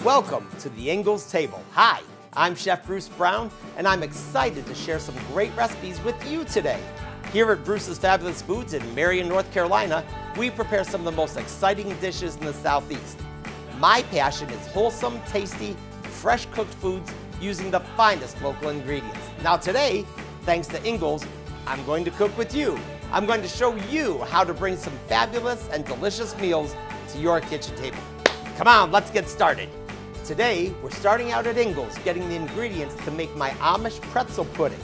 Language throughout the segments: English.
Welcome to the Ingles table. Hi, I'm Chef Bruce Brown, and I'm excited to share some great recipes with you today. Here at Bruce's Fabulous Foods in Marion, North Carolina, we prepare some of the most exciting dishes in the Southeast. My passion is wholesome, tasty, fresh cooked foods using the finest local ingredients. Now today, thanks to Ingles, I'm going to cook with you. I'm going to show you how to bring some fabulous and delicious meals to your kitchen table. Come on, let's get started. Today, we're starting out at Ingles, getting the ingredients to make my Amish Pretzel Pudding.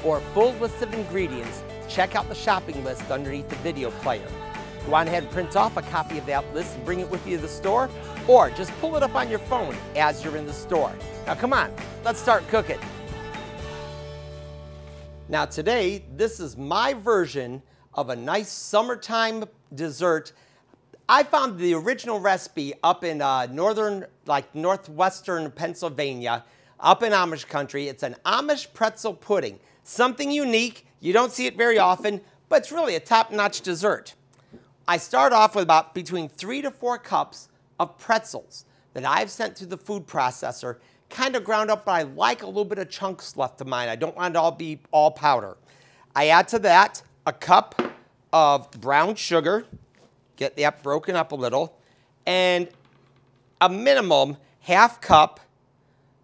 For a full list of ingredients, check out the shopping list underneath the video player. Go on ahead and print off a copy of that list and bring it with you to the store, or just pull it up on your phone as you're in the store. Now come on, let's start cooking. Now today, this is my version of a nice summertime dessert. I found the original recipe up in northwestern Pennsylvania, up in Amish country. It's an Amish pretzel pudding. Something unique, you don't see it very often, but it's really a top-notch dessert. I start off with about between 3 to 4 cups of pretzels that I've sent through the food processor, kind of ground up, but I like a little bit of chunks left of mine. I don't want it to all be all powder. I add to that a cup of brown sugar, get that broken up a little, and a minimum half cup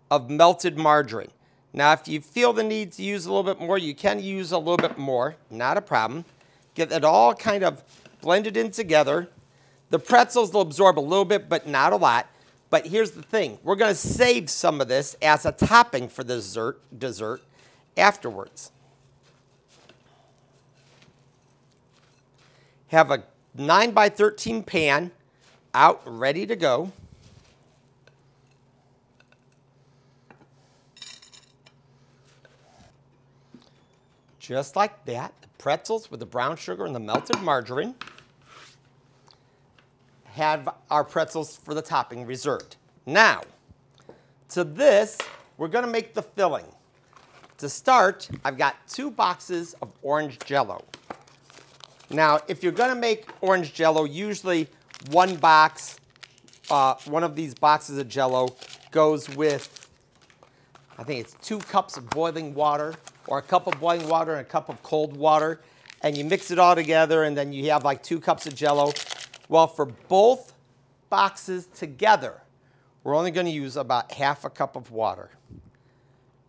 of melted margarine. Now, if you feel the need to use a little bit more, you can use a little bit more, not a problem. Get it all kind of blended in together. The pretzels will absorb a little bit, but not a lot. But here's the thing, we're gonna save some of this as a topping for the dessert afterwards. Have a 9 by 13 pan out ready to go. Just like that, the pretzels with the brown sugar and the melted margarine. Have our pretzels for the topping reserved. Now, to this, we're gonna make the filling. To start, I've got 2 boxes of orange Jell-O. Now, if you're gonna make orange Jell-O, usually one box, one of these boxes of Jell-O goes with, I think it's 2 cups of boiling water, or a cup of boiling water and a cup of cold water, and you mix it all together, and then you have like 2 cups of Jell-O. Well, for both boxes together, we're only gonna use about half a cup of water.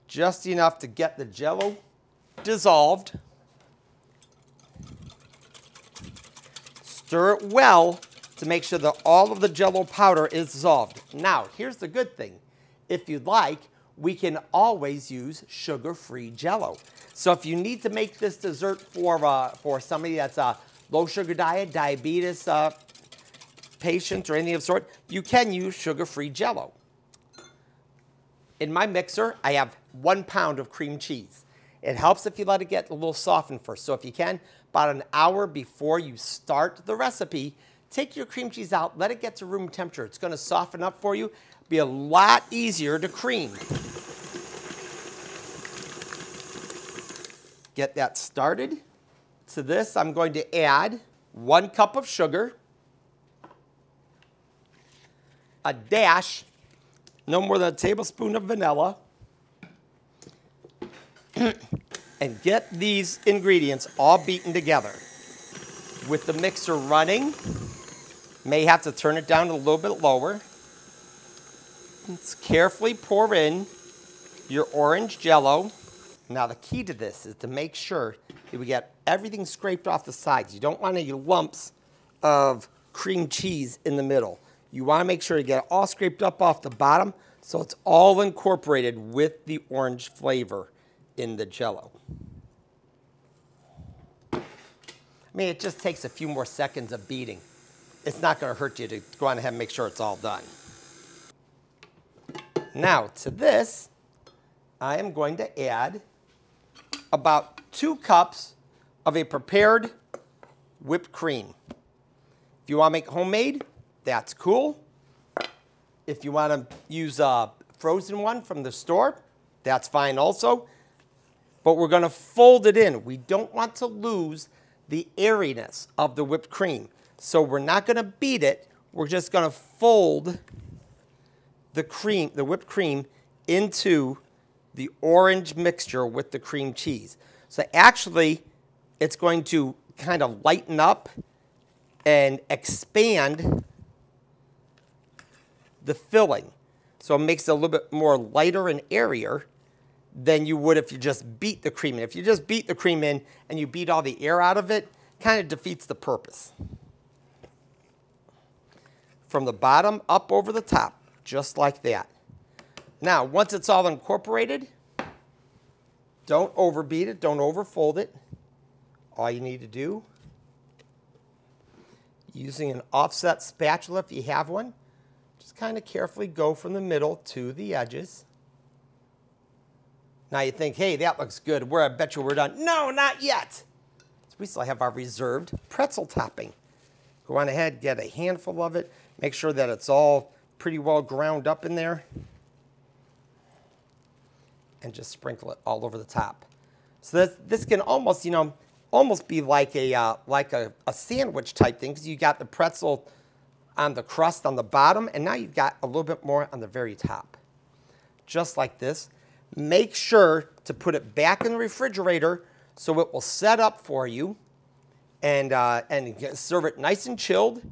Just enough to get the Jell-O dissolved. Stir it well to make sure that all of the Jell-O powder is dissolved. Now, here's the good thing. If you'd like, we can always use sugar-free Jell-O. So if you need to make this dessert for somebody that's a low sugar diet, diabetes patient, or anything of the sort, you can use sugar-free Jell-O. In my mixer, I have 1 pound of cream cheese. It helps if you let it get a little softened first. So if you can, about an hour before you start the recipe, take your cream cheese out, let it get to room temperature. It's gonna soften up for you, be a lot easier to cream. Get that started. To this, I'm going to add 1 cup of sugar, a dash, no more than a tablespoon of vanilla, and get these ingredients all beaten together. With the mixer running, may have to turn it down a little bit lower. Let's carefully pour in your orange Jell-O. Now the key to this is to make sure that we get everything scraped off the sides. You don't want any lumps of cream cheese in the middle. You want to make sure you get it all scraped up off the bottom so it's all incorporated with the orange flavor in the Jell-O. I mean, it just takes a few more seconds of beating. It's not going to hurt you to go on ahead and make sure it's all done. Now, to this, I am going to add about 2 cups of a prepared whipped cream. If you want to make homemade, that's cool. If you want to use a frozen one from the store, that's fine also. But we're going to fold it in. We don't want to lose the airiness of the whipped cream. So we're not going to beat it. We're just going to fold the whipped cream into the orange mixture with the cream cheese. So actually, it's going to kind of lighten up and expand the filling. So it makes it a little bit more lighter and airier than you would if you just beat the cream in. If you just beat the cream in and you beat all the air out of it, kind of defeats the purpose. From the bottom up over the top, just like that. Now, once it's all incorporated, don't overbeat it, don't overfold it. All you need to do, using an offset spatula if you have one, just kind of carefully go from the middle to the edges. Now you think, hey, that looks good. I bet you we're done. No, not yet. So we still have our reserved pretzel topping. Go on ahead, get a handful of it. Make sure that it's all pretty well ground up in there. And just sprinkle it all over the top. So this can almost, almost be like a sandwich type thing, because you got the pretzel on the crust on the bottom, and now you've got a little bit more on the very top. Just like this. Make sure to put it back in the refrigerator so it will set up for you, and serve it nice and chilled.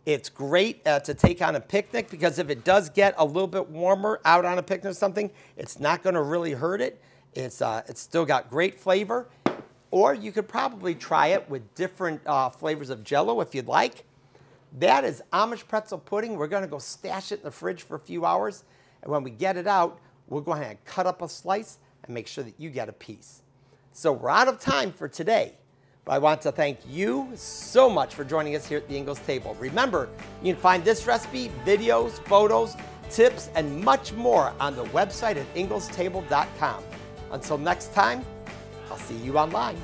It's great to take on a picnic, because if it does get a little bit warmer out on a picnic or something, it's not going to really hurt it. It's still got great flavor. Or you could probably try it with different flavors of Jell-O if you'd like. That is Amish Pretzel Pudding. We're going to go stash it in the fridge for a few hours. And when we get it out, we'll go ahead and cut up a slice and make sure that you get a piece. So we're out of time for today. But I want to thank you so much for joining us here at the Ingles table. Remember, you can find this recipe, videos, photos, tips, and much more on the website at inglestable.com. Until next time, I'll see you online.